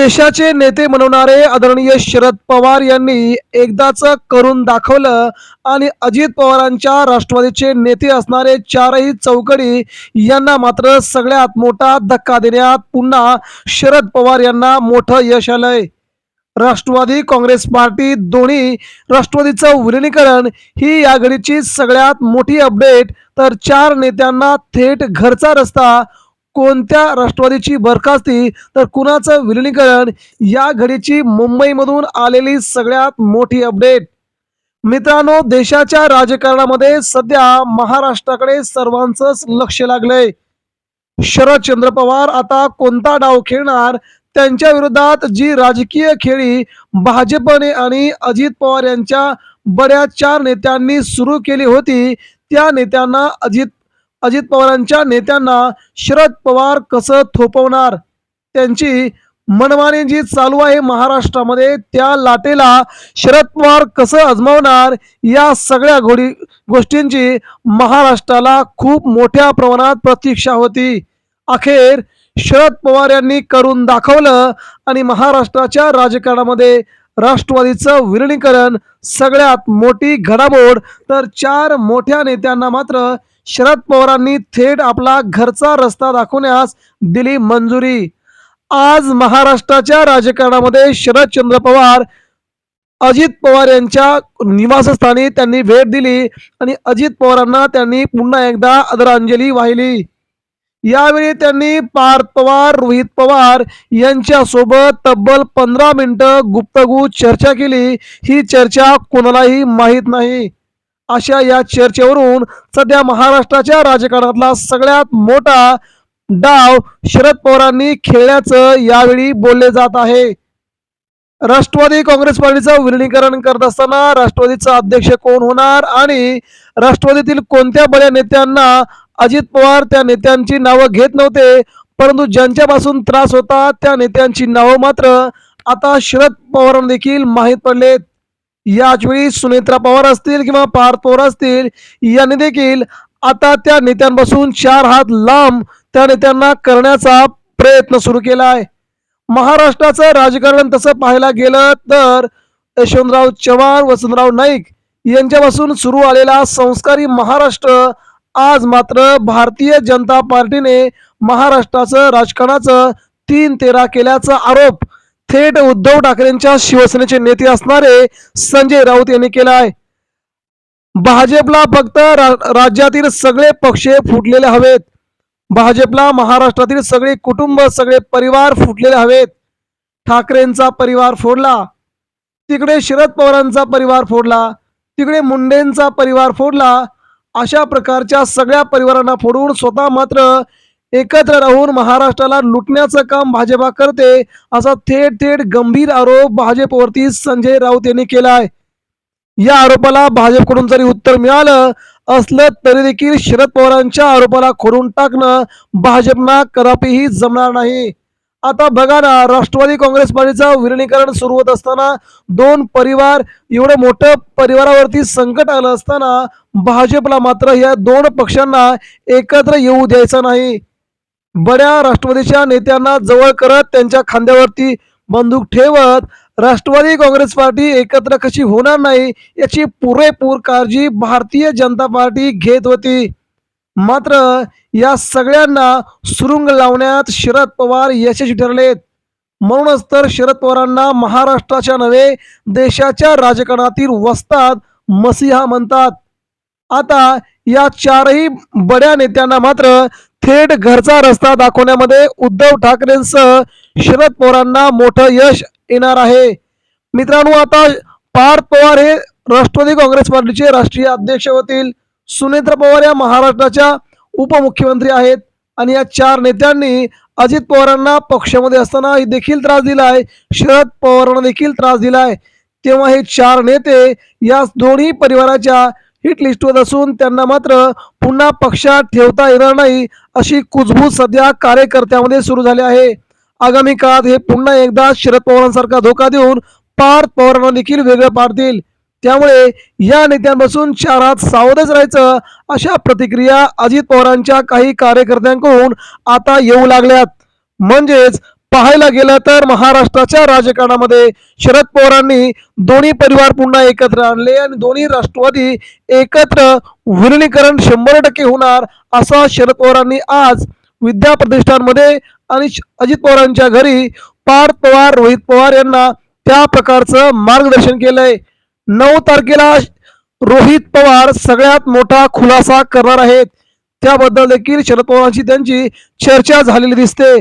देशाचे नेते म्हणवणारे आदरणीय शरद पवार यांनी एकदाच करून दाखवलं आणि अजित पवारांच्या राष्ट्रवादीचे नेते असणारे चारही चौकडी यांना मात्र सगळ्यात मोठा धक्का देण्यात पुन्हा शरद पवार यांना मोठं यश आलंय. राष्ट्रवादी काँग्रेस पार्टी दोन्ही राष्ट्रवादीचं विलिनीकरण ही या घडीची सगळ्यात मोठी अपडेट. तर चार नेत्यांना थेट घरचा रस्ता, कोणत्या राष्ट्रवादीची बरखास्ती तर कुणाचं विलिनीकरण, या घडीची मुंबईमधून आलेली सगळ्यात मोठी अपडेट. मित्रांनो, देशाच्या राजकारणामध्ये सध्या महाराष्ट्राकडे सर्वांचंच लक्ष लागलंय. शरदचंद्र पवार आता कोणता डाव खेळणार, त्यांच्या विरोधात जी राजकीय खेळी भाजपने आणि अजित पवार यांच्या बऱ्याच चार नेत्यांनी सुरू केली होती, त्या नेत्यांना अजित पवारांच्या नेत्यांना शरद पवार कसं थोपवणार, त्यांची मनमानी जी चालू आहे महाराष्ट्रामध्ये त्या लाटेला शरद पवार कसं अजमावणार, या सगळ्या गोष्टींची महाराष्ट्राला खूप मोठ्या प्रमाणात प्रतीक्षा होती. अखेर शरद पवार यांनी करून दाखवलं आणि महाराष्ट्राच्या राजकारणामध्ये राष्ट्रवादीचं विलिनीकरण सगळ्यात मोठी घडामोड. तर चार मोठ्या नेत्यांना मात्र शरद पवारांनी थेट आपला घरचा रस्ता दाखवण्यास दिली मंजुरी. आज महाराष्ट्राच्या राजकारणामध्ये शरदचंद्र पवार अजित पवार यांच्या निवासस्थानी त्यांनी भेट दिली आणि अजित पवारांना त्यांनी पुन्हा एकदा आदरांजली वाहिली. यावेळी त्यांनी पार्थ पवार, रोहित पवार यांच्या सोबत तब्बल 15 मिनिटं गुप्तगू चर्चा केली. ही चर्चा कोणालाही माहीत नाही. अशा या चर्चेवरून सध्या महाराष्ट्राच्या राजकारणातला सगळ्यात मोठा डाव शरद पवारांनी खेळल्याचं यावेळी बोलले जात आहे. राष्ट्रवादी काँग्रेस पार्टीचं विलिनीकरण करत असताना राष्ट्रवादीचा अध्यक्ष कोण होणार आणि राष्ट्रवादीतील कोणत्या बड्या नेत्यांना अजित पवार त्या नेत्यांची नावं घेत नव्हते, परंतु ज्यांच्यापासून त्रास होता त्या नेत्यांची नावं मात्र आता शरद पवारांना देखील माहीत पडलेत. याचवेळी सुनेत्रा पवार असतील किंवा पार्थ पवार असतील, यांनी देखील आता त्या नेत्यांपासून 4 हात लांब त्या नेत्यांना करण्याचा प्रयत्न सुरू केला आहे. महाराष्ट्राचं राजकारण तसं पाहायला गेलं तर यशवंतराव चव्हाण, वसंतराव नाईक यांच्यापासून सुरू आलेला संस्कारी महाराष्ट्र आज मात्र भारतीय जनता पार्टीने महाराष्ट्राचं राजकारणाचं 3-13 केल्याचा आरोप थेट उद्धव ठाकरेंच्या शिवसेनेचे नेते असणारे संजय राऊत यांनी केला आहे. भाजपला फक्त राज्यातील सगळे पक्ष फुटलेले हवेत. भाजपला महाराष्ट्रातील सगळे कुटुंब, सगळे परिवार फुटलेले हवेत. ठाकरेंचा परिवार फोडला, तिकडे शरद पवारांचा परिवार फोडला, तिकडे मुंडेंचा परिवार फोडला. अशा प्रकारच्या सगळ्या परिवारांना फोडून स्वतः मात्र एकत्र राहून महाराष्ट्राला लुटण्याचं काम भाजपा करते, असा थेट गंभीर आरोप भाजपवरती संजय राऊत यांनी केला आहे. या आरोपाला भाजपकडून जरी उत्तर मिळालं असलं तरी देखील शरद पवारांच्या आरोपाला खोडून टाकणं भाजपना कदापिही जमणार नाही. आता बघा ना, राष्ट्रवादी काँग्रेस पार्टीचं विलिनीकरण सुरू होत असताना दोन परिवार, एवढं मोठं परिवारावरती संकट आलं असताना भाजपला मात्र या दोन पक्षांना एकत्र येऊ द्यायचं नाही. बड्या राष्ट्रवादीच्या नेत्यांना जवळ करत त्यांच्या खांद्यावरती बंदूक ठेवत राष्ट्रवादी काँग्रेस पार्टी एकत्र कशी होणार नाही याची पुरेपूर काळजी भारतीय जनता पार्टी घेत होती. मात्र या सगळ्यांना सुरुंग लावण्यात शरद पवार यशस्वी ठरलेत. म्हणूनच तर शरद पवारांना महाराष्ट्राच्या नव्हे देशाच्या राजकारणातील वस्ताद मसीहा म्हणतात. आता या चारही बड्या नेत्यांना मात्र थेट घरचा रस्ता दाखवण्यामध्ये उद्धव ठाकरेंसह शरद पवारांना मोठं यश येणार आहे. मित्रांनो, आता पार्थ पवार हे राष्ट्रवादी काँग्रेस पार्टीचे राष्ट्रीय अध्यक्ष होतील. सुनेत्रा पवार या महाराष्ट्राच्या उपमुख्यमंत्री आहेत आणि या चार नेत्यांनी अजित पवारांना पक्षामध्ये असताना देखील त्रास दिलाय, शरद पवारांना देखील त्रास दिलाय. तेव्हा हे चार नेते या दोन्ही परिवाराच्या हिट लिस्टवर असून त्यांना मात्र पुन्हा पक्षात ठेवता येणार नाही अशी कुजबूज सध्या कार्यकर्त्यामध्ये सुरू झाली आहे. आगामी काळात हे पुन्हा एकदा शरद पवारांसारखा धोका देऊन पार्थ पवारांना देखील वेगळं पाडतील. त्यामुळे या नेत्यांपासून 4 हात सावधच राहायचं अशा प्रतिक्रिया अजित पवारांच्या काही कार्यकर्त्यांकडून आता येऊ लागल्यात. म्हणजेच पाहायला गेलं तर महाराष्ट्राच्या राजकारणामध्ये शरद पवारांनी दोन्ही परिवार पुन्हा एकत्र आणले आणि दोन्ही राष्ट्रवादी एकत्र विलिनीकरण 100% होणार असा शरद पवारांनी आज विद्या प्रतिष्ठानमध्ये आणि अजित पवारांच्या घरी पार्थ पवार रोहित पवार यांना त्या प्रकारचं मार्गदर्शन केलंय. 9 तारखेला रोहित पवार सगळ्यात मोठा खुलासा करणार आहेत. त्याबद्दल देखील शरद पवारांची त्यांची चर्चा झालेली दिसते.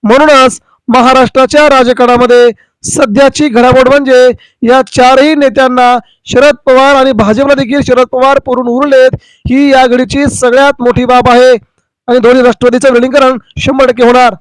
म्हणूनच महाराष्ट्राच्या राजकारणामध्ये सध्याची घडामोड म्हणजे या चारही नेत्यांना शरद पवार आणि भाजपला देखील शरद पवार पुरून उरलेत ही या घडीची सगळ्यात मोठी बाब आहे आणि दोन्ही राष्ट्रवादीचं विलीनीकरण 100% होणार.